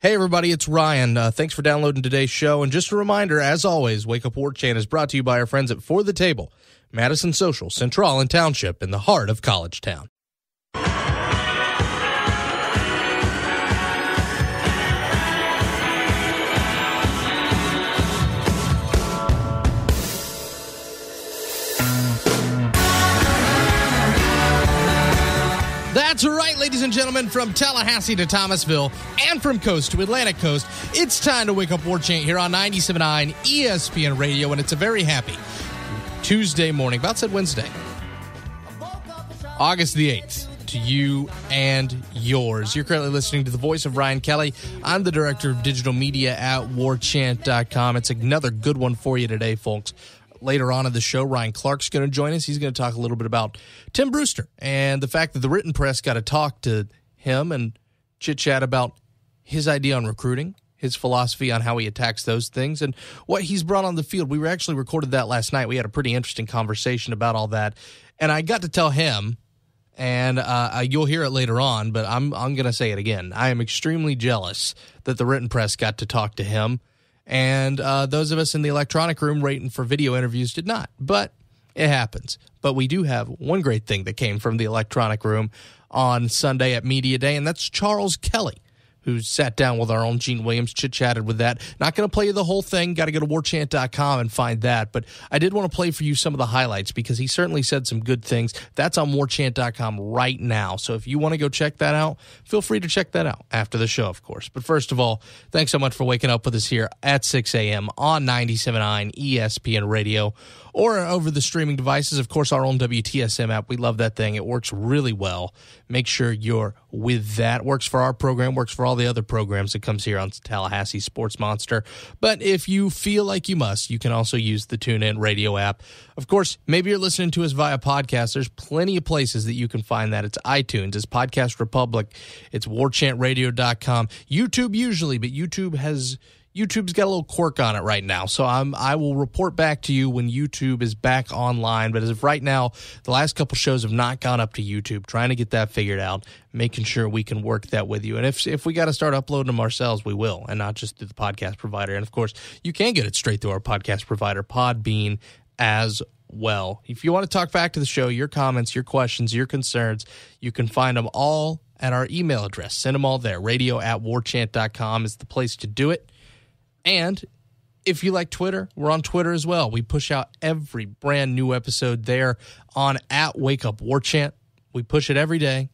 Hey everybody, it's Ryan. Thanks for downloading today's show. And just a reminder, as always, Wake Up War Chant is brought to you by our friends at For the Table, Madison Social, Central and Township, in the heart of College Town. That's right, ladies and gentlemen, from Tallahassee to Thomasville and from coast to Atlantic coast, it's time to Wake Up War Chant here on 97.9 ESPN Radio, and it's a very happy Tuesday morning, about said Wednesday, August the 8th, to you and yours. You're currently listening to the voice of Ryan Kelly. I'm the director of digital media at warchant.com. It's another good one for you today, folks. Later on in the show, Ryan Clark's going to join us. He's going to talk a little bit about Tim Brewster and the fact that the written press got to talk to him and chit-chat about his idea on recruiting, his philosophy on how he attacks those things, and what he's brought on the field. We actually recorded that last night. We had a pretty interesting conversation about all that, and I got to tell him, and you'll hear it later on, but I'm going to say it again. I am extremely jealous that the written press got to talk to him. And those of us in the electronic room waiting for video interviews did not. But it happens. But we do have one great thing that came from the electronic room on Sunday at Media Day, and that's Charles Kelly, who sat down with our own Gene Williams, chit-chatted with that. Not going to play you the whole thing. Got to go to warchant.com and find that. But I did want to play for you some of the highlights because he certainly said some good things. That's on warchant.com right now. So if you want to go check that out, feel free to check that out after the show, of course. But first of all, thanks so much for waking up with us here at 6 a.m. on 97.9 ESPN Radio or over the streaming devices. Of course, our own WTSM app. We love that thing. It works really well. Make sure you're with that. Works for our program, works for all the other programs that comes here on Tallahassee Sports Monster. But if you feel like you must, you can also use the TuneIn Radio app. Of course, maybe you're listening to us via podcast. There's plenty of places that you can find that. It's iTunes, it's Podcast Republic, it's warchantradio.com, YouTube usually, but YouTube's got a little quirk on it right now, so I will report back to you when YouTube is back online. But as of right now, the last couple shows have not gone up to YouTube, trying to get that figured out, making sure we can work that with you. And if we got to start uploading them ourselves, we will, and not just through the podcast provider. And, of course, you can get it straight through our podcast provider, Podbean, as well. If you want to talk back to the show, your comments, your questions, your concerns, you can find them all at our email address. Send them all there. radio@warchant.com is the place to do it. And if you like Twitter, we're on Twitter as well. We push out every brand new episode there on @WakeUpWarChant. We push it every day.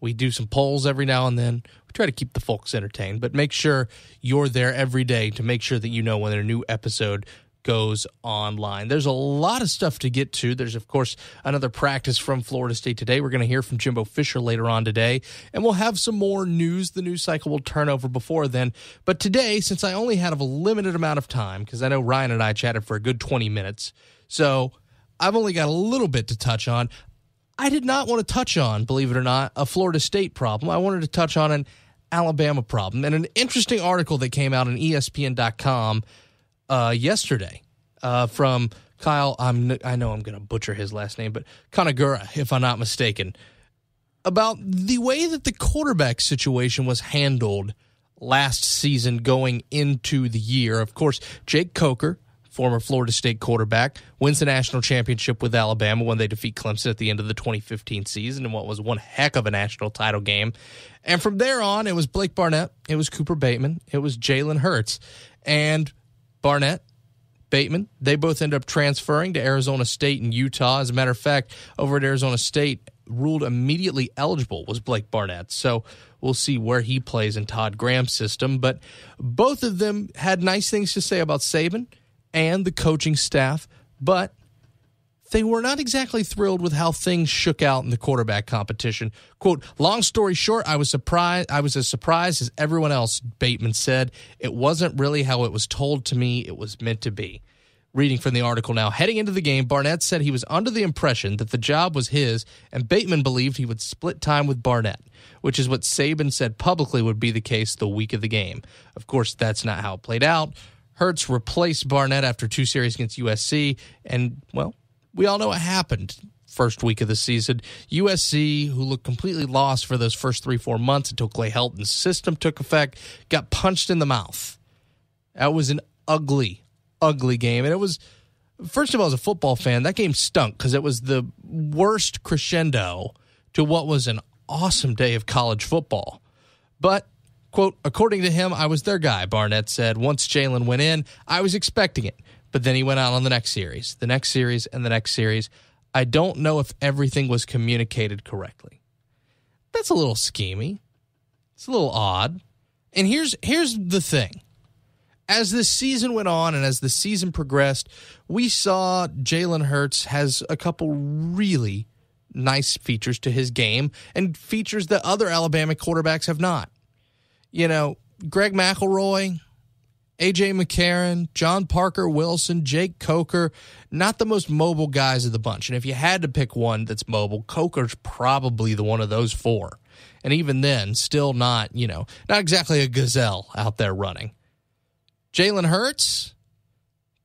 We do some polls every now and then. We try to keep the folks entertained, but make sure you're there every day to make sure that you know when a new episode goes online. There's a lot of stuff to get to. There's, of course, another practice from Florida State today. We're going to hear from Jimbo Fisher later on today, and we'll have some more news. The news cycle will turn over before then. But today, since I only had a limited amount of time, because I know Ryan and I chatted for a good 20 minutes, so I've only got a little bit to touch on. I did not want to touch on, believe it or not, a Florida State problem. I wanted to touch on an Alabama problem, and an interesting article that came out on ESPN.com yesterday from Kyle, I know I'm going to butcher his last name, but Kanagura, if I'm not mistaken, about the way that the quarterback situation was handled last season going into the year. Of course, Jake Coker, former Florida State quarterback, wins the national championship with Alabama when they defeat Clemson at the end of the 2015 season in what was one heck of a national title game. And from there on, it was Blake Barnett, it was Cooper Bateman, it was Jalen Hurts. And Barnett, Bateman, they both end up transferring to Arizona State and Utah. As a matter of fact, over at Arizona State, ruled immediately eligible was Blake Barnett. So we'll see where he plays in Todd Graham's system. But both of them had nice things to say about Saban and the coaching staff, but they were not exactly thrilled with how things shook out in the quarterback competition. Quote, long story short, I was as surprised as everyone else, Bateman said. It wasn't really how it was told to me. It was meant to be. Reading from the article now. Heading into the game, Barnett said he was under the impression that the job was his, and Bateman believed he would split time with Barnett, which is what Saban said publicly would be the case the week of the game. Of course, that's not how it played out. Hurts replaced Barnett after 2 series against USC, and, well, we all know what happened. first week of the season. USC, who looked completely lost for those first 3-4 months until Clay Helton's system took effect, got punched in the mouth. That was an ugly, ugly game. And it was, first of all, as a football fan, that game stunk because it was the worst crescendo to what was an awesome day of college football. But, quote, according to him, I was their guy, Barnett said. Once Jalen went in, I was expecting it. But then he went out on the next series, and the next series. I don't know if everything was communicated correctly. That's a little schemy. It's a little odd. And here's the thing. As the season went on and as the season progressed, we saw Jalen Hurts has a couple really nice features to his game and features that other Alabama quarterbacks have not. You know, Greg McElroy, A.J. McCarron, John Parker Wilson, Jake Coker, not the most mobile guys of the bunch. And if you had to pick one that's mobile, Coker's probably the one of those four. And even then, still not exactly a gazelle out there running. Jalen Hurts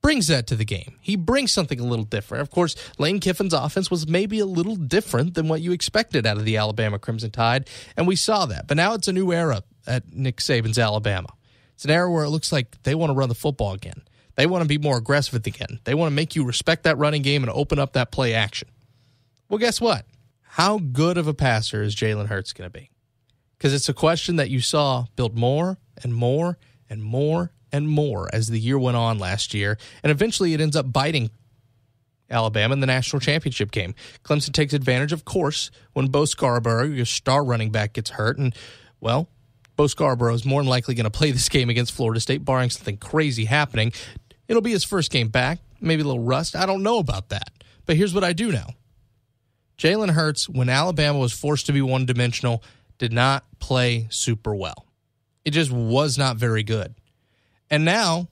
brings that to the game. He brings something a little different. Of course, Lane Kiffin's offense was maybe a little different than what you expected out of the Alabama Crimson Tide, and we saw that. But now it's a new era at Nick Saban's Alabama. It's an era where it looks like they want to run the football again. They want to be more aggressive again. They want to make you respect that running game and open up that play action. Well, guess what? How good of a passer is Jalen Hurts going to be? Because it's a question that you saw build more and more and more and more as the year went on last year, and eventually it ends up biting Alabama in the national championship game. Clemson takes advantage, of course, when Bo Scarborough, your star running back, gets hurt, and, well, Bo Scarborough is more than likely going to play this game against Florida State, barring something crazy happening. It'll be his first game back, maybe a little rust. I don't know about that, but here's what I do know. Jalen Hurts, when Alabama was forced to be one-dimensional, did not play super well. It just was not very good. And now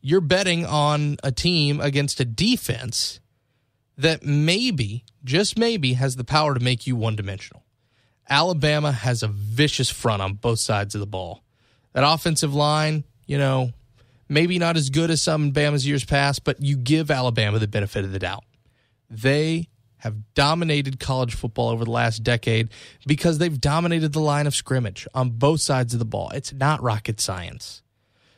you're betting on a team against a defense that maybe, just maybe, has the power to make you one-dimensional. Alabama has a vicious front on both sides of the ball. That offensive line, maybe not as good as some in Bama's years past, but you give Alabama the benefit of the doubt. They have dominated college football over the last decade because they've dominated the line of scrimmage on both sides of the ball. It's not rocket science.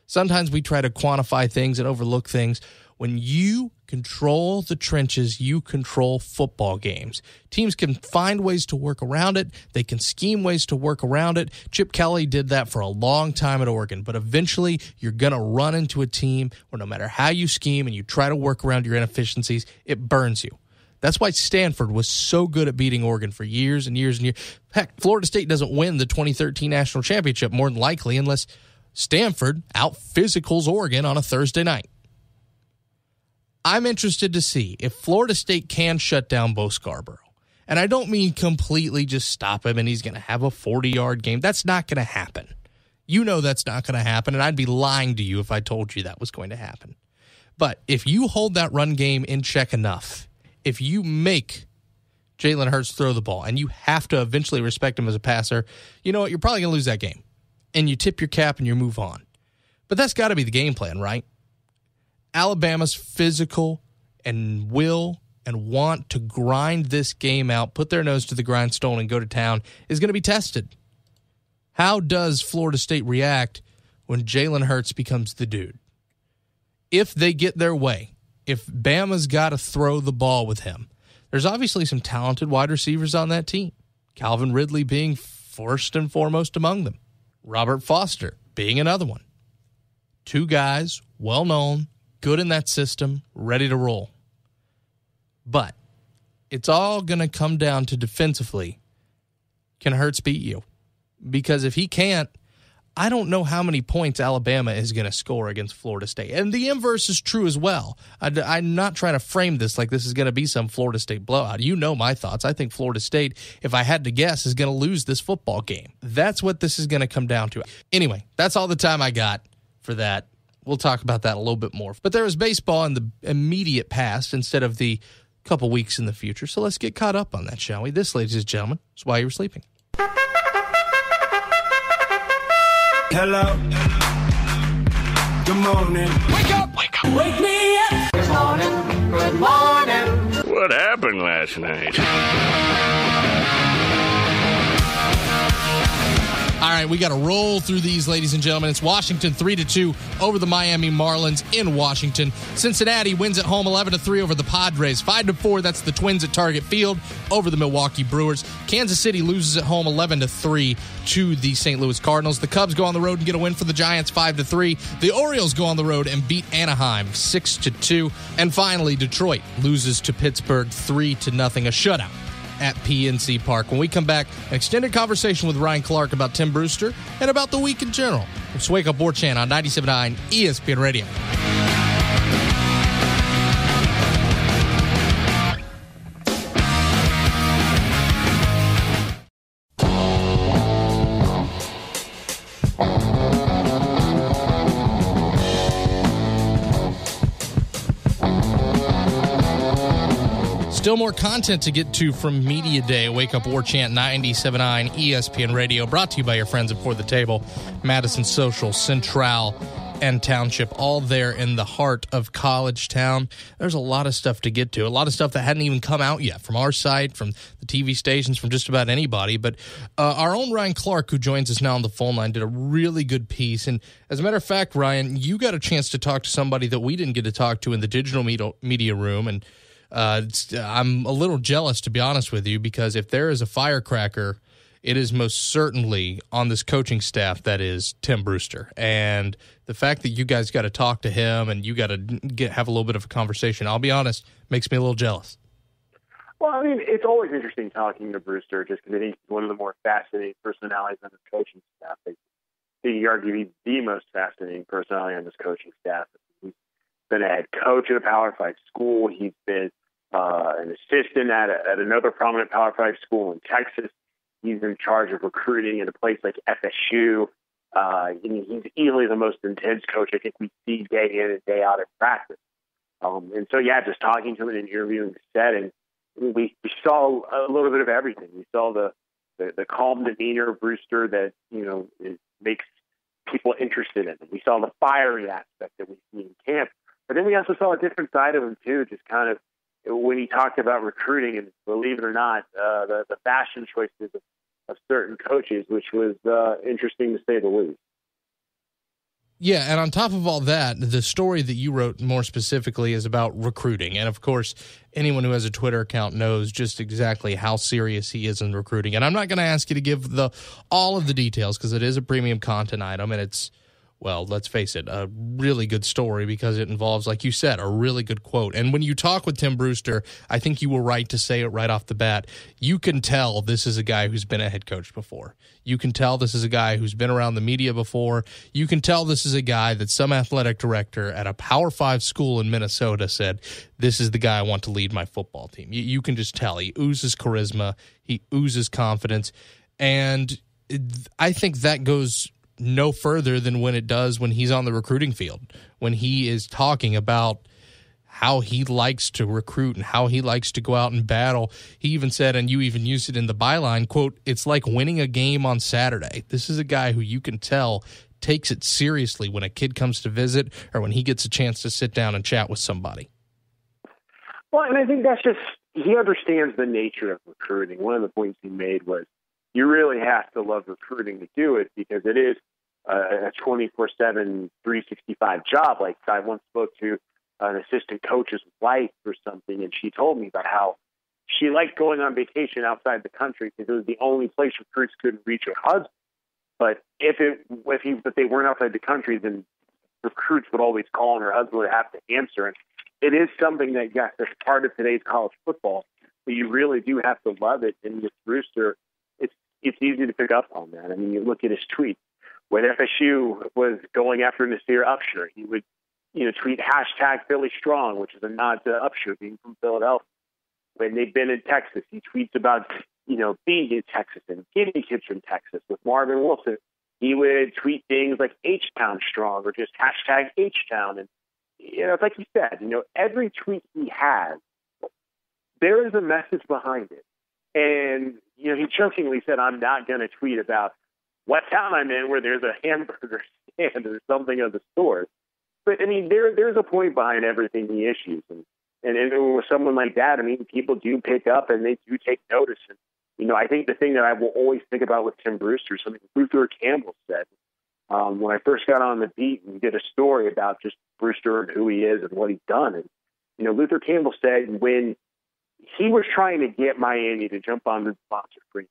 Sometimes we try to quantify things and overlook things. When you control the trenches, you control football games. Teams can find ways to work around it. They can scheme ways to work around it. Chip Kelly did that for a long time at Oregon, but eventually you're going to run into a team where no matter how you scheme and you try to work around your inefficiencies, it burns you. That's why Stanford was so good at beating Oregon for years and years and years. Heck, Florida State doesn't win the 2013 national championship more than likely unless Stanford out-physicals Oregon on a Thursday night. I'm interested to see if Florida State can shut down Bo Scarborough. And I don't mean completely just stop him and he's going to have a 40-yard game. That's not going to happen. You know that's not going to happen, and I'd be lying to you if I told you that was going to happen. But if you hold that run game in check enough, if you make Jalen Hurts throw the ball and you have to eventually respect him as a passer, you know what? You're probably going to lose that game. And you tip your cap and you move on. But that's got to be the game plan, right? Alabama's physical and will and want to grind this game out, put their nose to the grindstone and go to town is going to be tested. How does Florida State react when Jalen Hurts becomes the dude? If they get their way, if Bama's got to throw the ball with him, there's obviously some talented wide receivers on that team. Calvin Ridley being first and foremost among them. Robert Foster being another one. Two guys, well-known, good in that system, ready to roll. But it's all going to come down to defensively. Can Hurts beat you? Because if he can't, I don't know how many points Alabama is going to score against Florida State. And the inverse is true as well. I'm not trying to frame this like this is going to be some Florida State blowout. You know my thoughts. I think Florida State, if I had to guess, is going to lose this football game. That's what this is going to come down to. Anyway, that's all the time I got for that. We'll talk about that a little bit more. But there is baseball in the immediate past instead of the couple weeks in the future. So let's get caught up on that, shall we? This, ladies and gentlemen, is Why You Were Sleeping. Hello. Good morning. Wake up. Wake up. Wake me up. Good morning. Good morning. What happened last night? All right, we got to roll through these, ladies and gentlemen. It's Washington 3-2 over the Miami Marlins in Washington. Cincinnati wins at home 11-3 over the Padres. 5-4, that's the Twins at Target Field over the Milwaukee Brewers. Kansas City loses at home 11-3 to the St. Louis Cardinals. The Cubs go on the road and get a win for the Giants 5-3. The Orioles go on the road and beat Anaheim 6-2. And finally, Detroit loses to Pittsburgh 3-0, a shutout at PNC Park. When we come back, an extended conversation with Ryan Clark about Tim Brewster and about the week in general. It's Wake Up War Chant on 97.9 ESPN Radio. Still more content to get to from Media Day. Wake Up War Chant 97.9 ESPN Radio. Brought to you by your friends at For the Table, Madison Social, Central, and Township, all there in the heart of College Town. There's a lot of stuff to get to, a lot of stuff that hadn't even come out yet from our site, from the TV stations, from just about anybody. But our own Ryan Clark, who joins us now on the phone line, did a really good piece. And as a matter of fact, Ryan, you got a chance to talk to somebody that we didn't get to talk to in the digital media room. And I'm a little jealous, to be honest with you, because if there is a firecracker, it is most certainly on this coaching staff that is Tim Brewster. And the fact that you guys got to talk to him and you got to have a little bit of a conversation, I'll be honest, makes me a little jealous. Well, I mean, it's always interesting talking to Brewster just because I think he's one of the more fascinating personalities on this coaching staff. I think you argue he's the most fascinating personality on this coaching staff. He's been a head coach at a Power 5 school. He's been an assistant at another prominent Power 5 school in Texas. He's in charge of recruiting at a place like FSU. He's easily the most intense coach I think we see day in and day out at practice. And so, yeah, just talking to him in an interviewing setting, we saw a little bit of everything. We saw the calm demeanor of Brewster that, it makes people interested in him. We saw the fiery aspect that we see in camp. But then we also saw a different side of him, too, just kind of when he talked about recruiting and, believe it or not, the fashion choices of certain coaches, which was interesting to say the least. Yeah, and on top of all that, the story that you wrote more specifically is about recruiting. And, of course, anyone who has a Twitter account knows just exactly how serious he is in recruiting. And I'm not going to ask you to give all of the details because it is a premium content item, and it's, well, let's face it, a really good story because it involves, like you said, a really good quote. And when you talk with Tim Brewster, I think you were right to say it right off the bat. You can tell this is a guy who's been a head coach before. You can tell this is a guy who's been around the media before. You can tell this is a guy that some athletic director at a Power 5 school in Minnesota said, this is the guy I want to lead my football team. You can just tell. He oozes charisma. He oozes confidence. And I think that goes no further than when it does when he's on the recruiting field, when he is talking about how he likes to recruit and how he likes to go out and battle. He even said, and you even used it in the byline, quote, it's like winning a game on Saturday. This is a guy who you can tell takes it seriously when a kid comes to visit or when he gets a chance to sit down and chat with somebody. Well, and I think that's just, he understands the nature of recruiting. One of the points he made was you really have to love recruiting to do it because it is a 24/7, 365 job. Like I once spoke to an assistant coach's wife or something, and she told me about how she liked going on vacation outside the country because it was the only place recruits couldn't reach her husband. But if they weren't outside the country, then recruits would always call and her husband would have to answer. And it is something that, yes, that's part of today's college football, but you really do have to love it. And with Brewster, it's easy to pick up on that. I mean, you look at his tweets. When FSU was going after Nasir Upshur, he would, tweet hashtag Philly Strong, which is a nod to Upshur being from Philadelphia. When they've been in Texas, he tweets about, being in Texas and getting kids from Texas. With Marvin Wilson, he would tweet things like H-Town Strong or just hashtag H-Town. And, it's like you said, every tweet he has, there is a message behind it. And, he jokingly said, I'm not going to tweet about what town I'm in where there's a hamburger stand or something of the sort. But, I mean, there's a point behind everything he issues. And And with someone like that, I mean, people do pick up and they do take notice. And, I think the thing that I will always think about with Tim Brewster is something Luther Campbell said when I first got on the beat and did a story about just Brewster and who he is and what he's done. And, Luther Campbell said when he was trying to get Miami to jump on the sponsor free,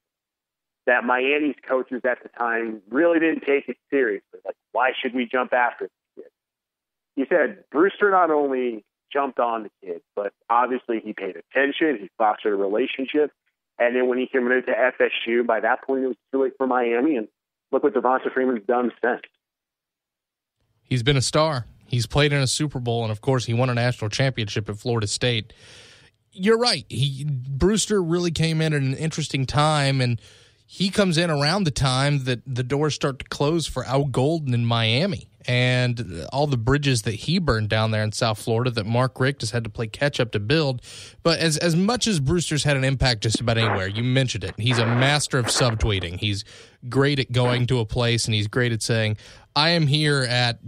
that Miami's coaches at the time really didn't take it seriously. Like, why should we jump after this kid? He said Brewster not only jumped on the kid, but obviously he paid attention, he fostered a relationship, and then when he came into FSU, by that point it was too late for Miami, and look what Devonta Freeman's done since. He's been a star. He's played in a Super Bowl, and of course he won a national championship at Florida State. You're right. Brewster really came in at an interesting time, and he comes in around the time that the doors start to close for Al Golden in Miami and all the bridges that he burned down there in South Florida that Mark Richt has had to play catch-up to build. But as much as Brewster's had an impact just about anywhere, you mentioned it, he's a master of subtweeting. He's great at going to a place, and he's great at saying, I am here at,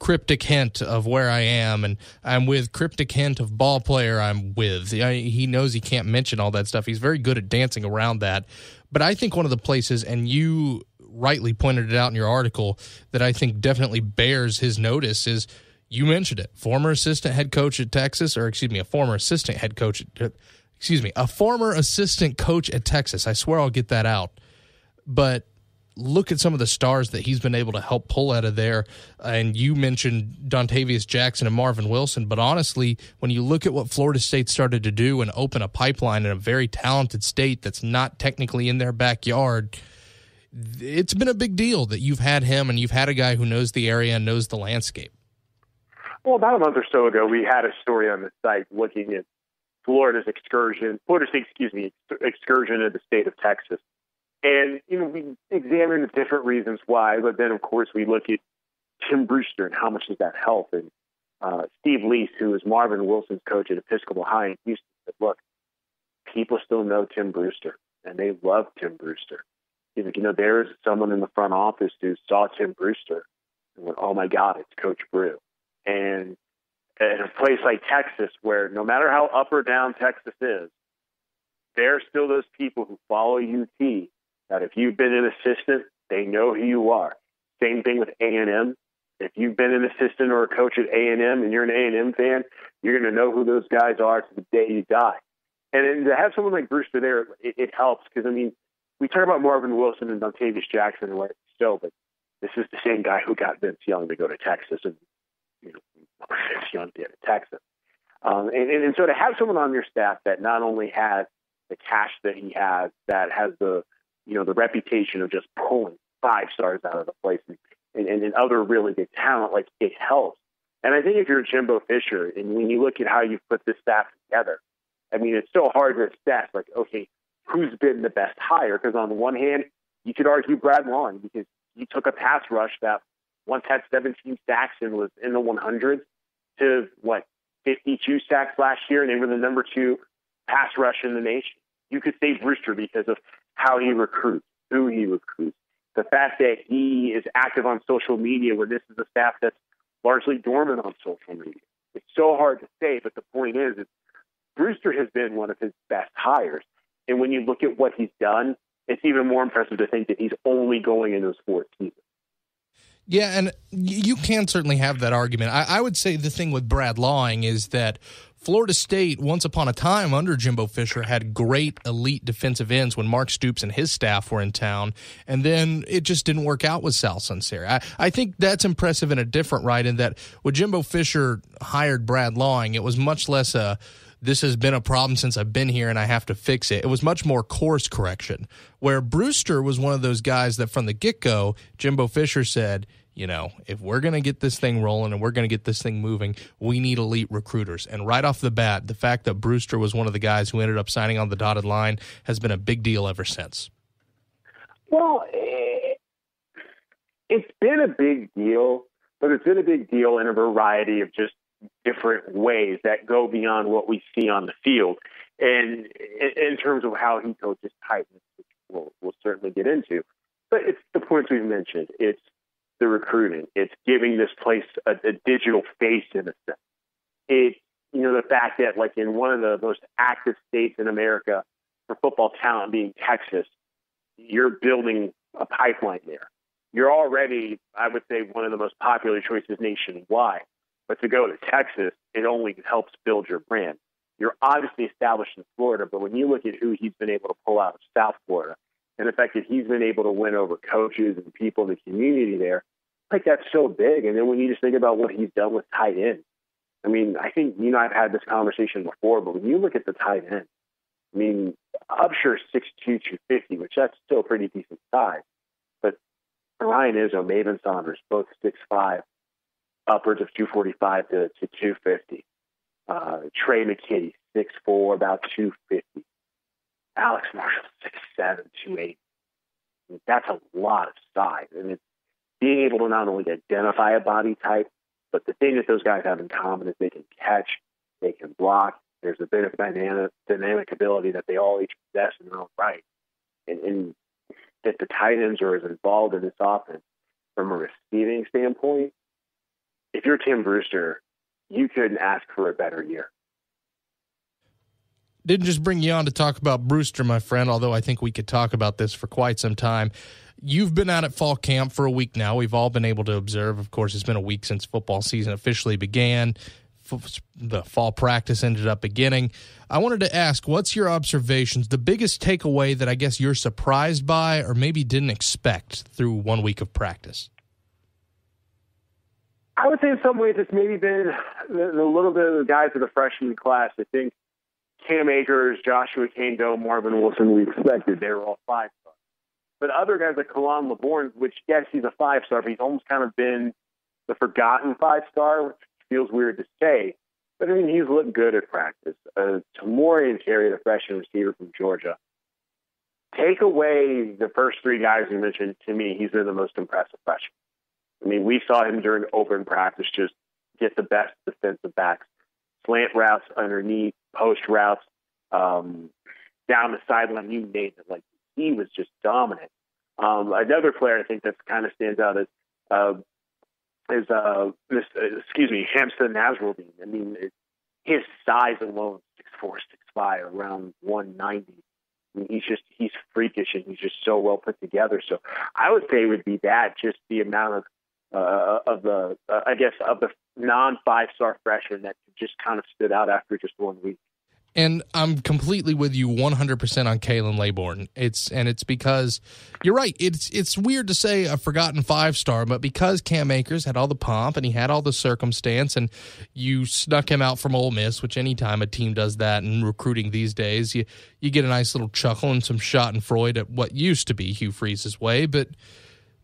cryptic hint of where I am, and I'm with cryptic hint of ball player I'm with. He knows he can't mention all that stuff. He's very good at dancing around that. But I think one of the places, and you rightly pointed it out in your article, that I think definitely bears his notice is, you mentioned it, a former assistant coach at Texas. I swear I'll get that out. But look at some of the stars that he's been able to help pull out of there. And you mentioned Dontavius Jackson and Marvin Wilson. But honestly, when you look at what Florida State started to do and open a pipeline in a very talented state that's not technically in their backyard, it's been a big deal that you've had him and you've had a guy who knows the area and knows the landscape. Well, about a month or so ago, we had a story on the site looking at Florida State's excursion into the state of Texas. And, we examine the different reasons why, but then, of course, we look at Tim Brewster and how much does that help. And Steve Lease, who is Marvin Wilson's coach at Episcopal High in Houston, said, look, people still know Tim Brewster, and they love Tim Brewster. There's someone in the front office who saw Tim Brewster and went, oh, my God, it's Coach Brew. And in a place like Texas, where no matter how up or down Texas is, there are still those people who follow UT that if you've been an assistant, they know who you are. Same thing with A&M. If you've been an assistant or a coach at A&M and you're an A&M fan, you're going to know who those guys are to the day you die. And to have someone like Brewster there, it helps because, we talk about Marvin Wilson and Dontavius Jackson and what so, but this is the same guy who got Vince Young to go to Texas and Vince Young did at Texas. And so to have someone on your staff that not only has the cash that he has, that has the reputation of just pulling 5 stars out of the place and other really good talent, like it helps. And I think if you're Jimbo Fisher and when you look at how you've put this staff together, it's so hard to assess, like, okay, who's been the best hire? Because on the one hand, you could argue Brad Long because he took a pass rush that once had 17 sacks and was in the 100s to 52 sacks last year, and they were the number 2 pass rush in the nation. You could say Brewster because of how he recruits, who he recruits, the fact that he is active on social media when this is a staff that's largely dormant on social media. It's so hard to say, but the point is Brewster has been one of his best hires. And when you look at what he's done, it's even more impressive to think that he's only going in his 4th season. Yeah, and you can certainly have that argument. I would say the thing with Brad Lawing is that Florida State, once upon a time under Jimbo Fisher, had great elite defensive ends when Mark Stoops and his staff were in town, and then it just didn't work out with Sal Sunseri. I think that's impressive in a different right in that when Jimbo Fisher hired Brad Lawing, it was much less this has been a problem since I've been here and I have to fix it. It was much more course correction, where Brewster was one of those guys that from the get-go, Jimbo Fisher said, if we're going to get this thing rolling and we're going to get this thing moving, we need elite recruiters. And right off the bat, the fact that Brewster was one of the guys who ended up signing on the dotted line has been a big deal ever since. Well, it's been a big deal, but it's been a big deal in a variety of just different ways that go beyond what we see on the field. And in terms of how he coaches Titans, which we'll certainly get into. But it's the points we've mentioned. It's the recruiting. It's giving this place a digital face in a sense. It's, the fact that, like, in one of the most active states in America for football talent being Texas, you're building a pipeline there. You're already, I would say, one of the most popular choices nationwide. But to go to Texas, it only helps build your brand. You're obviously established in Florida, but when you look at who he's been able to pull out of South Florida and the fact that he's been able to win over coaches and people in the community there, like, that's so big. And then when you just think about what he's done with tight ends, I mean, I think I've had this conversation before, but when you look at the tight end, I mean, Upsher's 6'2", 250, which that's still a pretty decent size. But Ryan Izzo, Maven Saunders, both 6'5", upwards of 245 to 250. Trey McKitty, 6'4", about 250. Alex Marshall, 6'7", 280. I mean, that's a lot of size. And it's being able to not only identify a body type, but the thing that those guys have in common is they can catch, they can block. There's a bit of dynamic ability that they all each possess in their own right. And that the tight ends are as involved in this offense from a receiving standpoint. If you're Tim Brewster, you couldn't ask for a better year. Didn't just bring you on to talk about Brewster, my friend, although I think we could talk about this for quite some time. You've been out at fall camp for a week now. We've all been able to observe. Of course, it's been a week since football season officially began. The fall practice ended up beginning. I wanted to ask, what's your observations, the biggest takeaway that I guess you're surprised by or maybe didn't expect through 1 week of practice? I would say in some ways it's maybe been a little bit of the guys of the freshman class. I think Cam Akers, Joshua Kane-Doe, Marvin Wilson, we expected. They were all 5-stars. But other guys like Kalan LeBourne, which, yes, he's a 5-star, but he's almost kind of been the forgotten 5-star, which feels weird to say. But, I mean, he's looked good at practice. Tamori Terry, the freshman receiver from Georgia. Take away the first three guys you mentioned, to me, he's been the most impressive freshman. I mean, we saw him during open practice just get the best defensive backs. Slant routes underneath, post routes, down the sideline, you name it. Like, he was just dominant. Another player I think that kind of stands out is Hamza Nasruddin. I mean, his size alone, 6'4", 6'5", around 190. I mean, he's freakish and he's just so well put together. So I would say it would be that, just the amount of the non-5-star freshmen that just kind of stood out after just 1 week. And I'm completely with you 100% on Kalen Laybourne. It's because you're right. It's weird to say a forgotten 5-star, but because Cam Akers had all the pomp and he had all the circumstance, and you snuck him out from Ole Miss, which anytime a team does that in recruiting these days, you get a nice little chuckle and some schadenfreude at what used to be Hugh Freeze's way. But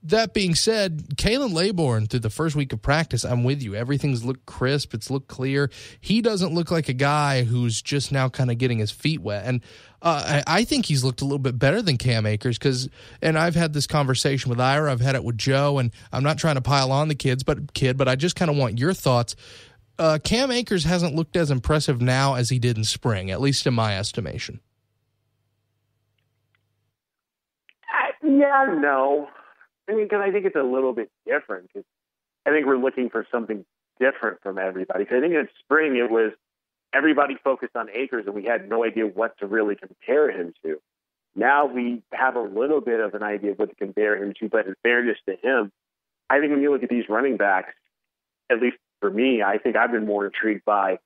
that being said, Kalen Laybourne, through the first week of practice, I'm with you. Everything's looked crisp. It's looked clear. He doesn't look like a guy who's just now kind of getting his feet wet. And I think he's looked a little bit better than Cam Akers and I've had this conversation with Ira. I've had it with Joe, and I'm not trying to pile on the kid, but I just kind of want your thoughts. Cam Akers hasn't looked as impressive now as he did in spring, at least in my estimation. Yeah, no. I mean, because I think it's a little bit different. I think we're looking for something different from everybody. Because I think in spring it was everybody focused on Akers, and we had no idea what to really compare him to. Now we have a little bit of an idea of what to compare him to, but in fairness to him, I think when you look at these running backs, at least for me, I think I've been more intrigued by,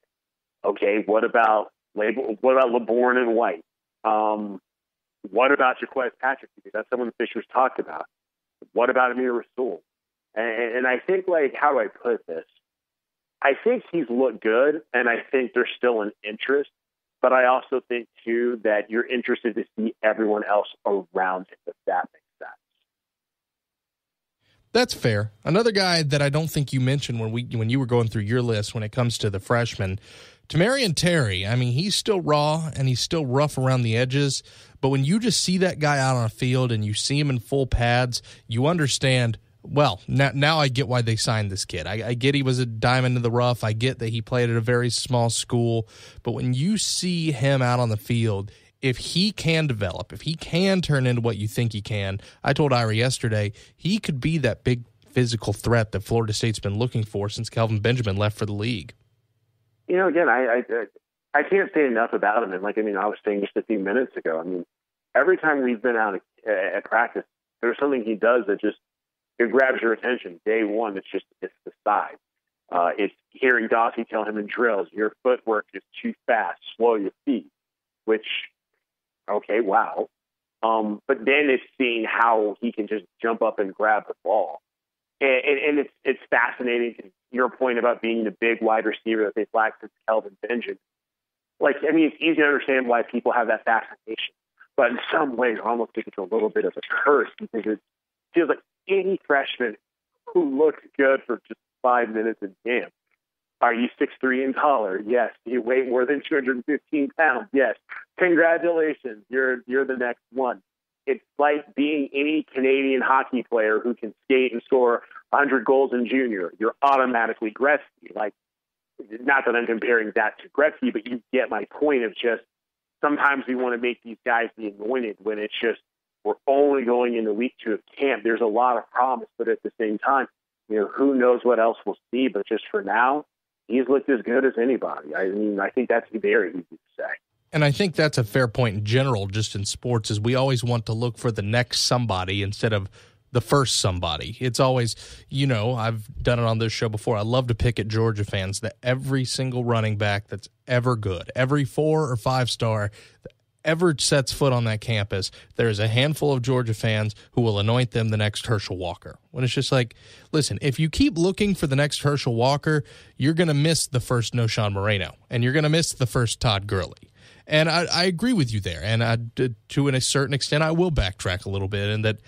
okay, what about LeBourne and White? What about Jaquez Patrick? Because that's someone the Fishers talked about. What about Amir Rasul? And I think, like, how do I put this? I think he's looked good, and I think there's still an interest. But I also think, too, that you're interested to see everyone else around him, if that makes sense. That's fair. Another guy that I don't think you mentioned when you were going through your list when it comes to the freshmen, Tamarian Terry. I mean, he's still raw and he's still rough around the edges. But when you just see that guy out on a field and you see him in full pads, you understand, well, now I get why they signed this kid. I get he was a diamond in the rough. I get that he played at a very small school. But when you see him out on the field, if he can develop, if he can turn into what you think he can, I told Ira yesterday, he could be that big physical threat that Florida State's been looking for since Kelvin Benjamin left for the league. Again, I can't say enough about him. And I was saying just a few minutes ago, every time we've been out at practice, there's something he does that just, it grabs your attention. Day one, it's the size. It's hearing Dossie tell him in drills, your footwork is too fast, slow your feet, which, okay, wow. But then it's seeing how he can just jump up and grab the ball. And it's fascinating to your point about being the big wide receiver that they've lacked since Kelvin Benjamin. It's easy to understand why people have that fascination. But in some ways, I almost think it's a little bit of a curse because it feels like any freshman who looks good for just 5 minutes in camp. Are you 6'3" and taller? Yes. Do you weigh more than 215 pounds? Yes. Congratulations. You're the next one. It's like being any Canadian hockey player who can skate and score 100 goals in junior. You're automatically Gretzky. Not that I'm comparing that to Gretzky, but you get my point of just sometimes we want to make these guys the anointed when it's just we're only going into week 2 of camp. There's a lot of promise, but at the same time, who knows what else we'll see. But just for now, he's looked as good as anybody. I think that's very easy to say. And I think that's a fair point in general, just in sports, is we always want to look for the next somebody instead of the first somebody. It's always, I've done it on this show before. I love to pick at Georgia fans that every single running back that's ever good, every 4 or 5 star that ever sets foot on that campus, there's a handful of Georgia fans who will anoint them the next Herschel Walker. When it's just like, listen, if you keep looking for the next Herschel Walker, you're going to miss the first Noshawn Moreno, and you're going to miss the first Todd Gurley. And I agree with you there. And to a certain extent, I will backtrack a little bit in that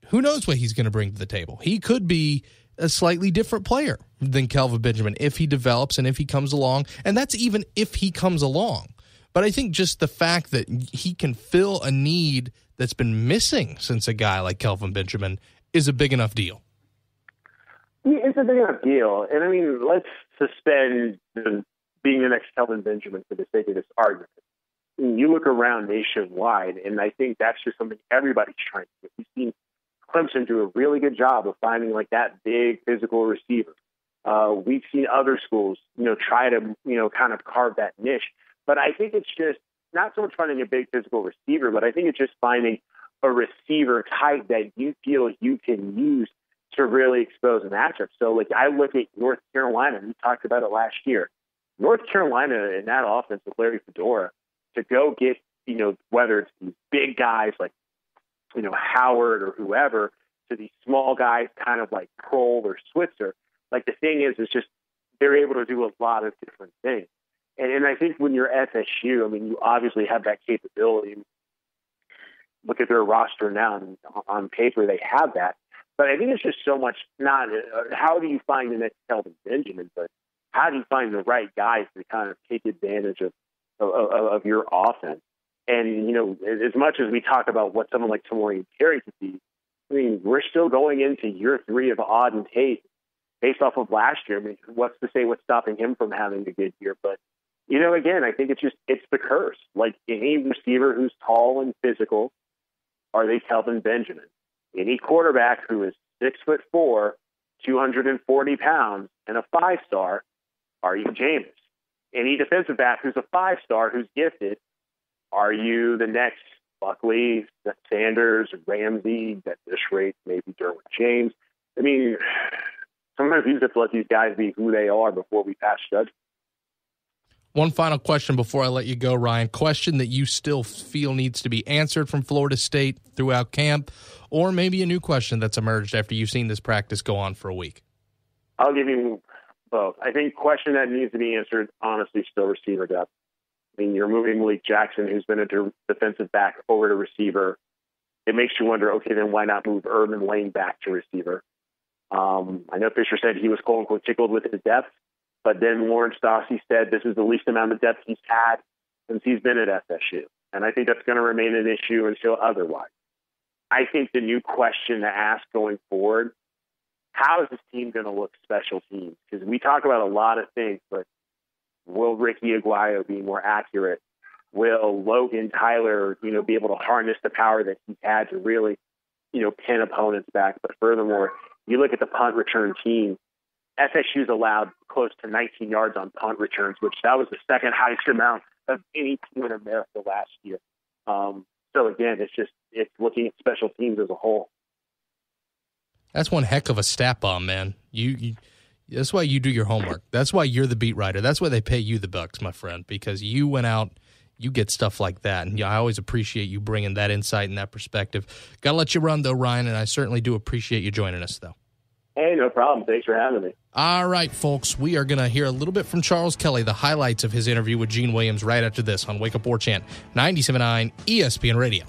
who knows what he's going to bring to the table. He could be a slightly different player than Kelvin Benjamin if he develops and if he comes along. And that's even if he comes along. But I think just the fact that he can fill a need that's been missing since a guy like Kelvin Benjamin is a big enough deal. It's a big enough deal. And let's suspend being the next Kelvin Benjamin for the sake of this argument. You look around nationwide, and I think that's just something everybody's trying to do. We've seen Clemson do a really good job of finding that big physical receiver. We've seen other schools, try to, kind of carve that niche. But I think it's just not so much finding a big physical receiver, but I think it's just finding a receiver type that you feel you can use to really expose a matchup. So, I look at North Carolina, and we talked about it last year. North Carolina in that offense with Larry Fedora to go get, whether it's these big guys like, Howard or whoever, to these small guys kind of like Kroll or Switzer. The thing is just they're able to do a lot of different things. And I think when you're FSU, you obviously have that capability. Look at their roster now, and on paper they have that. But I think it's just so much not how do you find the next Kelvin Benjamin, but how do you find the right guys to kind of take advantage of your offense? And, as much as we talk about what someone like Tamori Terry could be, we're still going into year 3 of Auden Tate based off of last year. What's to say what's stopping him from having a good year? But, again, I think it's the curse. Any receiver who's tall and physical, are they Kelvin Benjamin? Any quarterback who is 6'4", 240 pounds, and a 5-star, are you Jameis? Any defensive back who's a 5-star who's gifted, are you the next Buckley, Sanders, Ramsey, at this rate, maybe Derwin James? Sometimes you just have to let these guys be who they are before we pass judgment. One final question before I let you go, Ryan. Question that you still feel needs to be answered from Florida State throughout camp, or maybe a new question that's emerged after you've seen this practice go on for a week? I'll give you both. I think question that needs to be answered, honestly, still receiver depth. You're moving Malik Jackson, who's been a defensive back, over to receiver. It makes you wonder, okay, then why not move Urban Lane back to receiver? I know Fisher said he was quote-unquote tickled with his depth, but then Lawrence Dossie said this is the least amount of depth he's had since he's been at FSU. And I think that's going to remain an issue until otherwise. I think the new question to ask going forward, how is this team going to look special teams? Because we talk about a lot of things, but will Ricky Aguayo be more accurate? Will Logan Tyler, be able to harness the power that he's had to really, pin opponents back? But furthermore, you look at the punt return team, FSU's allowed close to 19 yards on punt returns, which that was the second highest amount of any team in America last year. So again, it's looking at special teams as a whole. That's one heck of a stat bomb, man. You that's why you do your homework. That's why you're the beat writer. That's why they pay you the bucks, my friend, because you went out, you get stuff like that. And I always appreciate you bringing that insight and that perspective. Got to let you run, though, Ryan, and I certainly do appreciate you joining us, though. Hey, no problem. Thanks for having me. All right, folks, we are going to hear a little bit from Charles Kelly, the highlights of his interview with Gene Williams right after this on Wake Up War Chant, 97.9 ESPN Radio.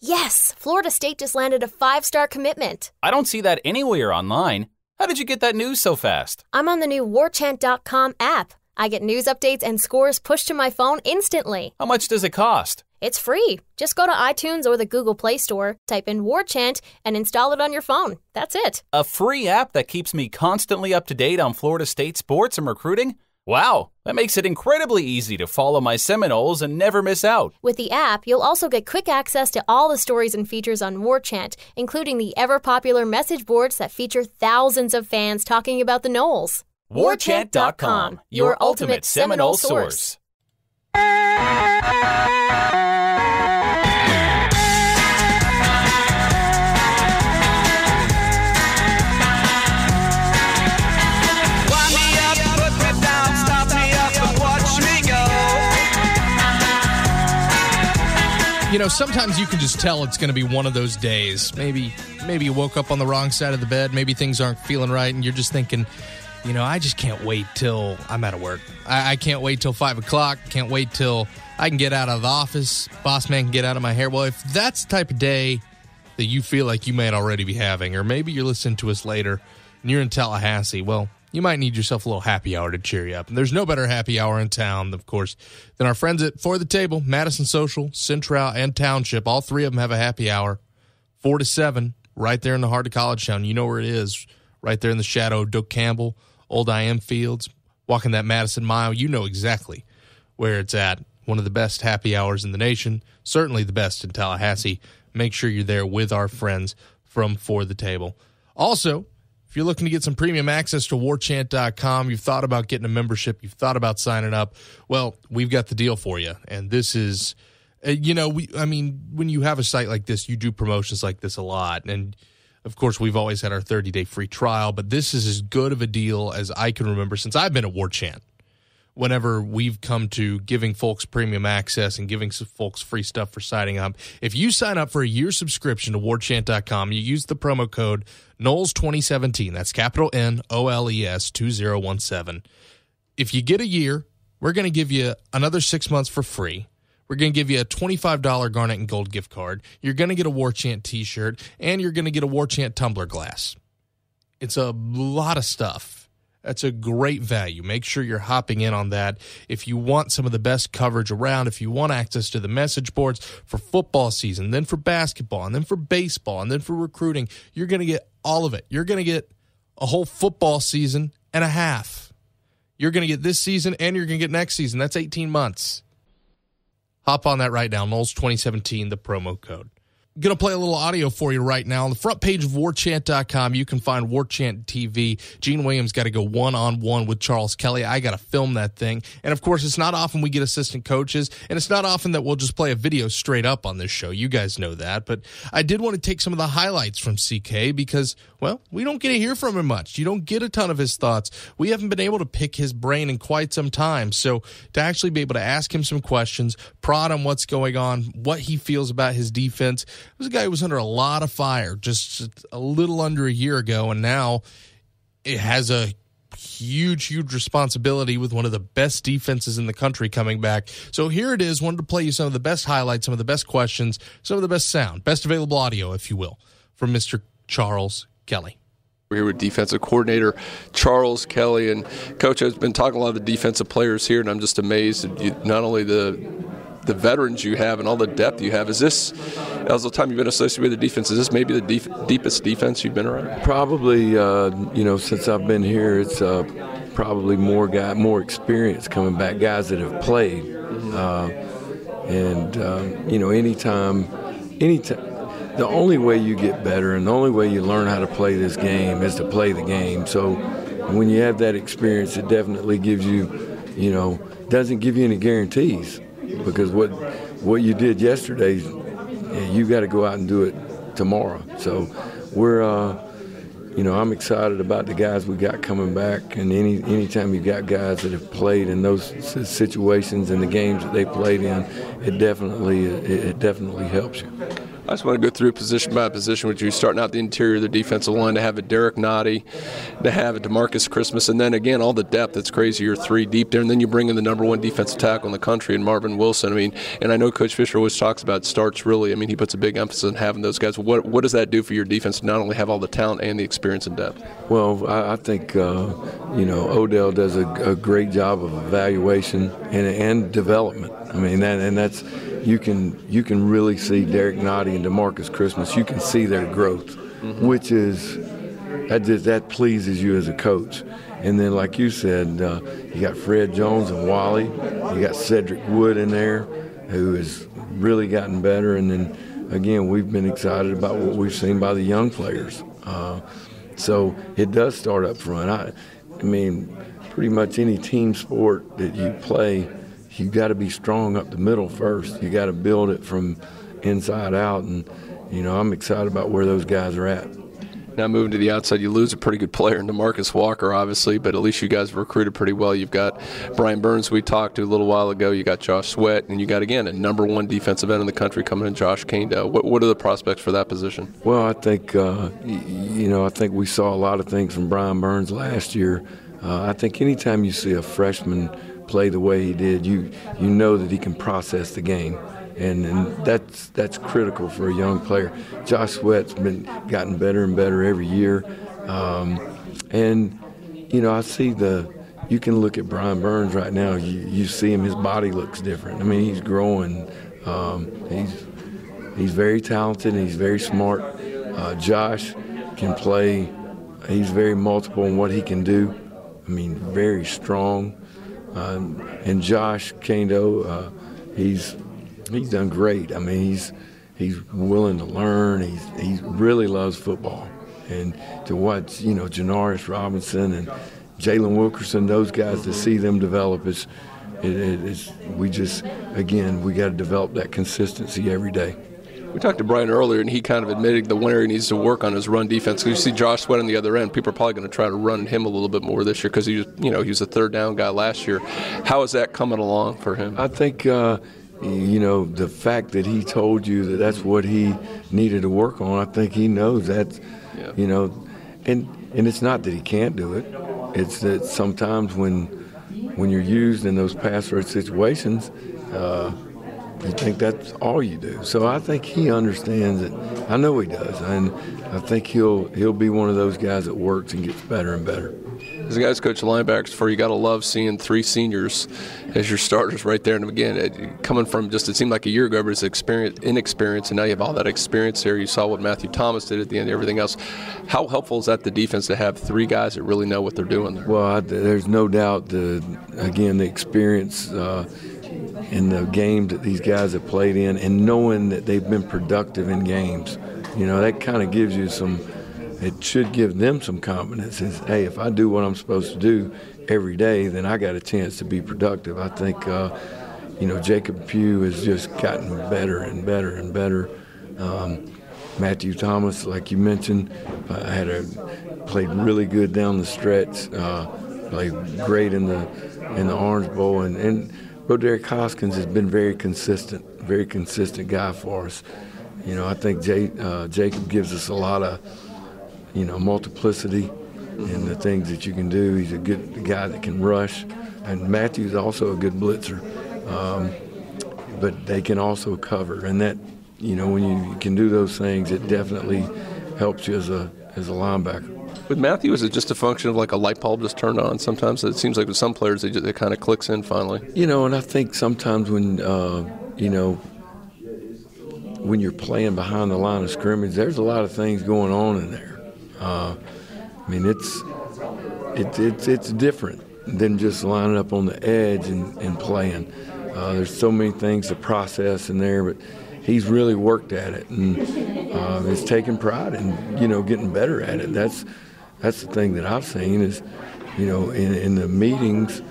Yes, Florida State just landed a 5-star commitment. I don't see that anywhere online. How did you get that news so fast? I'm on the new warchant.com app. I get news updates and scores pushed to my phone instantly. How much does it cost? It's free. Just go to iTunes or the Google Play Store, type in Warchant, and install it on your phone. That's it. A free app that keeps me constantly up to date on Florida State sports and recruiting? Wow, that makes it incredibly easy to follow my Seminoles and never miss out. With the app, you'll also get quick access to all the stories and features on Warchant, including the ever-popular message boards that feature thousands of fans talking about the Noles. Warchant.com, your ultimate Seminole source. You know, sometimes you can just tell it's going to be one of those days. Maybe you woke up on the wrong side of the bed. Maybe things aren't feeling right, and you're just thinking, you know, I just can't wait till I'm out of work. I can't wait till 5 o'clock. Can't wait till I can get out of the office. Boss man can get out of my hair. Well, if that's the type of day that you feel like you might already be having, or maybe you're listening to us later and you're in Tallahassee, well, you might need yourself a little happy hour to cheer you up. And there's no better happy hour in town, of course, than our friends at For the Table, Madison Social, Central, and Township. All three of them have a happy hour, 4 to 7, right there in the heart of College Town. You know where it is, right there in the shadow of Doak Campbell, Old IM Fields, walking that Madison Mile. You know exactly where it's at. One of the best happy hours in the nation, certainly the best in Tallahassee. Make sure you're there with our friends from For the Table. Also, if you're looking to get some premium access to warchant.com, you've thought about getting a membership, you've thought about signing up, well, we've got the deal for you. And this is, when you have a site like this, you do promotions like this a lot. And, of course, we've always had our 30-day free trial, but this is as good of a deal as I can remember since I've been at Warchant. Whenever we've come to giving folks premium access and giving folks free stuff for signing up. If you sign up for a year subscription to warchant.com, you use the promo code Noles2017. That's capital N-O-L-E-S 2017. If you get a year, we're going to give you another 6 months for free. We're going to give you a $25 Garnet and Gold gift card. You're going to get a Warchant t-shirt, and you're going to get a Warchant tumbler glass. It's a lot of stuff. That's a great value. Make sure you're hopping in on that. If you want some of the best coverage around, if you want access to the message boards for football season, then for basketball, and then for baseball, and then for recruiting, you're going to get all of it. You're going to get a whole football season and a half. You're going to get this season, and you're going to get next season. That's 18 months. Hop on that right now. Noles 2017, the promo code. Going to play a little audio for you right now. On the front page of warchant.com, you can find Warchant TV. Gene Williams got to go one-on-one with Charles Kelly. I got to film that thing. And, of course, it's not often we get assistant coaches, and it's not often that we'll just play a video straight up on this show. You guys know that. But I did want to take some of the highlights from CK because, well, we don't get to hear from him much. You don't get a ton of his thoughts. We haven't been able to pick his brain in quite some time. So to actually be able to ask him some questions, prod on what's going on, what he feels about his defense. This guy who was under a lot of fire just a little under a year ago, and now it has a huge responsibility with one of the best defenses in the country coming back. So here it is. Wanted to play you some of the best highlights, some of the best questions, some of the best sound, best available audio, if you will, from Mr. Charles Kelly. We're here with defensive coordinator Charles Kelly, and Coach has been talking a lot of the defensive players here, and I'm just amazed at not only the veterans you have and all the depth you have. Is this As the time you've been associated with the defense, is this maybe the deepest defense you've been around? Probably, since I've been here, it's probably more experience coming back, guys that have played. Anytime, the only way you get better and the only way you learn how to play this game is to play the game. So when you have that experience, it definitely gives you, doesn't give you any guarantees, because what you did yesterday, you got to go out and do it tomorrow. So we're, I'm excited about the guys we got coming back, and anytime you got guys that have played in those situations and the games that they played in, it definitely helps you. I just want to go through position by position with you, starting out the interior of the defensive line, to have a Derek Nottie, to have a DeMarcus Christmas, and then again, all the depth. It's crazy. You're 3 deep there, and then you bring in the number 1 defensive tackle in the country, and Marvin Wilson. I mean, and I know Coach Fisher always talks about starts really. I mean, he puts a big emphasis on having those guys. What does that do for your defense to not only have all the talent and the experience and depth? Well, I think, Odell does a great job of evaluation and development. I mean, that's you can really see Derek Nottie and DeMarcus Christmas. You can see their growth, which is that pleases you as a coach. And then, like you said, you got Fred Jones and Wally. You got Cedric Wood in there, who has really gotten better. And then, again, we've been excited about what we've seen by the young players. So it does start up front. I mean, pretty much any team sport that you play, you got to be strong up the middle first. You got to build it from inside out, and I'm excited about where those guys are at. Now moving to the outside, you lose a pretty good player in DeMarcus Walker, obviously, but at least you guys have recruited pretty well. You've got Brian Burns, we talked to a little while ago. You got Josh Sweat, and you got, again, a number 1 defensive end in the country coming in, Josh Kando. What are the prospects for that position? Well, I think, I think we saw a lot of things from Brian Burns last year. I think anytime you see a freshman play the way he did, you know that he can process the game. And that's critical for a young player. Josh Sweat's gotten better and better every year. I see you can look at Brian Burns right now. You see him, his body looks different. I mean, he's growing. He's very talented and he's very smart. Josh can play. He's very multiple in what he can do. I mean, very strong. And Josh Kando, he's done great. I mean, he's willing to learn. He really loves football. And to watch, Janaris Robinson and Jalen Wilkerson, those guys, to see them develop we got to develop that consistency every day. We talked to Brian earlier, and he kind of admitted the winner needs to work on his run defense. You see Josh Sweat on the other end. People are probably going to try to run him a little bit more this year because he was a third down guy last year. How is that coming along for him? I think, the fact that he told you that's what he needed to work on, I think he knows that, and it's not that he can't do it. It's that sometimes when you're used in those pass rush situations, you think that's all you do. So I think he understands it. I know he does, and I think he'll be one of those guys that works and gets better and better. As a guy's coach of linebackers for, you got to love seeing 3 seniors as your starters right there. And again, coming from it seemed like a year ago, everybody's inexperience, and now you have all that experience there. You saw what Matthew Thomas did at the end of everything else. How helpful is that to defense to have 3 guys that really know what they're doing there? Well, there's no doubt, the experience in the games that these guys have played in, and knowing that they've been productive in games. That kind of gives you it should give them some confidence. Is, hey, if I do what I'm supposed to do every day, then I got a chance to be productive. I think, Jacob Pugh has just gotten better and better and better. Matthew Thomas, like you mentioned, played really good down the stretch, played great in the Orange Bowl, and Roderick Hoskins has been very consistent guy for us. I think Jacob gives us a lot of, multiplicity in the things that you can do. He's a good guy that can rush, and Matthew's also a good blitzer. But they can also cover, and that, when you can do those things, it definitely helps you as a linebacker. With Matthew, is it just a function of like a light bulb just turned on? Sometimes it seems like with some players, it kind of clicks in finally. And I think sometimes when, when you're playing behind the line of scrimmage, there's a lot of things going on in there. I mean, it's different than just lining up on the edge and playing. There's so many things to process in there, but he's really worked at it and is taking pride in, getting better at it. That's the thing that I've seen is, in the meetings,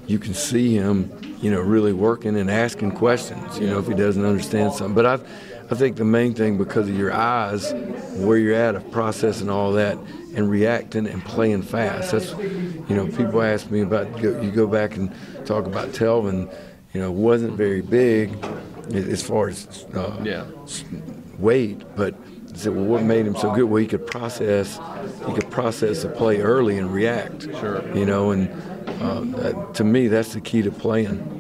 you can see him, really working and asking questions, if he doesn't understand something. But I think the main thing, because of your eyes, where you're at of processing all that and reacting and playing fast. That's, people ask me about, you go back and talk about Telvin, wasn't very big as far as weight, but I said, well, what made him so good? Well, he could process a play early and react. Sure. And to me, that's the key to playing.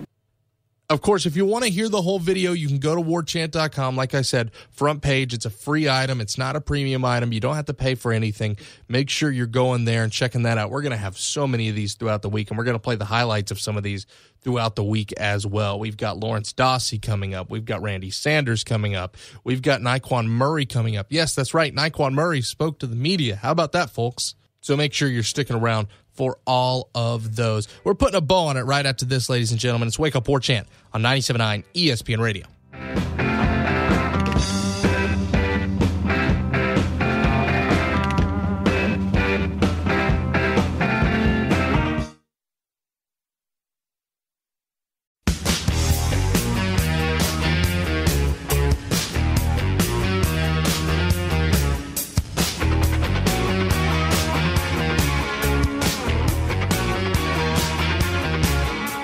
Of course, if you want to hear the whole video, you can go to warchant.com. Like I said, front page, it's a free item. It's not a premium item. You don't have to pay for anything. Make sure you're going there and checking that out. We're going to have so many of these throughout the week, and we're going to play the highlights of some of these throughout the week as well. We've got Lawrence Dossie coming up. We've got Randy Sanders coming up. We've got Nyquan Murray coming up. Yes, that's right. Nyquan Murray spoke to the media. How about that, folks? So make sure you're sticking around for all of those. We're putting a bow on it right after this, ladies and gentlemen. It's Wake Up War Chant on 97.9 ESPN Radio.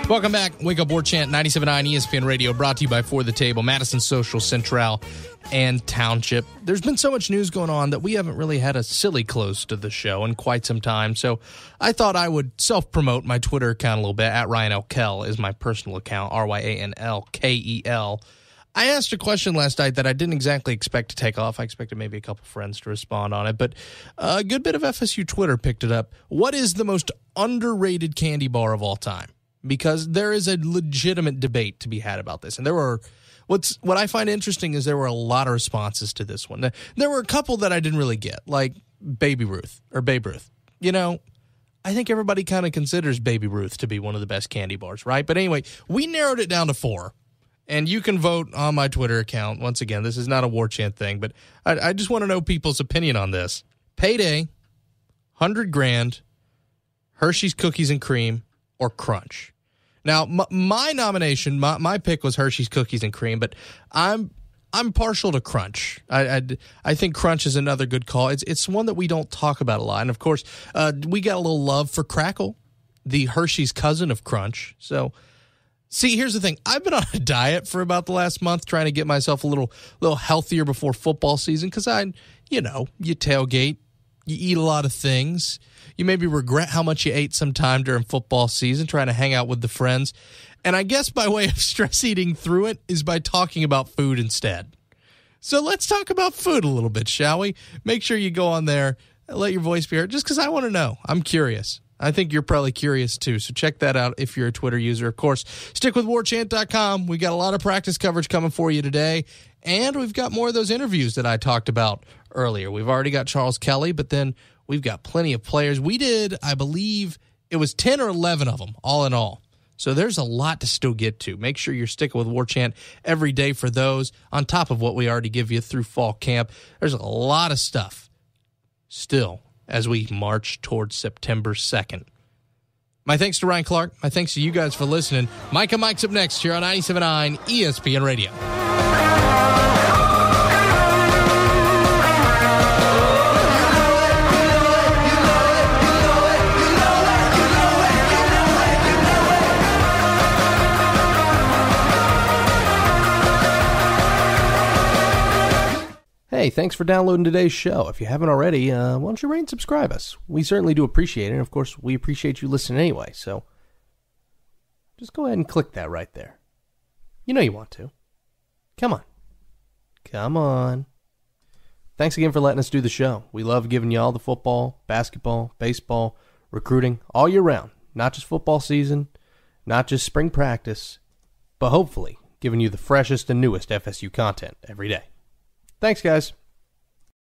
Welcome back. Wake Up War Chant, 97.9 ESPN Radio, brought to you by For the Table, Madison Social, Central, and Township. There's been so much news going on that we haven't really had a silly close to the show in quite some time, so I thought I would self-promote my Twitter account a little bit. At Ryan L. Kell is my personal account, RyanLKEL. I asked a question last night that I didn't exactly expect to take off. I expected maybe a couple friends to respond on it, but a good bit of FSU Twitter picked it up. What is the most underrated candy bar of all time? Because there is a legitimate debate to be had about this. And what I find interesting is there were a lot of responses to this one. There were a couple that I didn't really get, like Babe Ruth. I think everybody kind of considers Baby Ruth to be one of the best candy bars, right? But anyway, we narrowed it down to 4. And you can vote on my Twitter account. Once again, this is not a War Chant thing, but I just want to know people's opinion on this. Payday, 100 Grand, Hershey's Cookies and Cream, or Crunch. Now, my nomination, my pick was Hershey's Cookies and Cream, but I'm partial to Crunch. I think Crunch is another good call. It's one that we don't talk about a lot. And, of course, we got a little love for Crackle, the Hershey's cousin of Crunch. So, see, here's the thing. I've been on a diet for about the last month trying to get myself a little healthier before football season because you tailgate, you eat a lot of things. You maybe regret how much you ate sometime during football season, trying to hang out with the friends. And I guess by way of stress eating through it is by talking about food instead. So let's talk about food a little bit, shall we? Make sure you go on there, let your voice be heard, just because I want to know. I'm curious. I think you're probably curious too, so check that out if you're a Twitter user. Of course, stick with warchant.com. We got a lot of practice coverage coming for you today, and we've got more of those interviews that I talked about earlier. We've already got Charles Kelly, but then we've got plenty of players. We did, I believe, it was 10 or 11 of them, all in all. So there's a lot to still get to. Make sure you're sticking with War Chant every day for those, on top of what we already give you through fall camp. There's a lot of stuff still as we march towards September 2nd. My thanks to Ryan Clark. My thanks to you guys for listening. Mike and Mike's up next here on 97.9 ESPN Radio. Hey, thanks for downloading today's show. If you haven't already, why don't you rate and subscribe us? We certainly do appreciate it, and of course, we appreciate you listening anyway, so just go ahead and click that right there. You know you want to. Come on. Come on. Thanks again for letting us do the show. We love giving you all the football, basketball, baseball, recruiting, all year round. Not just football season, not just spring practice, but hopefully giving you the freshest and newest FSU content every day. Thanks, guys.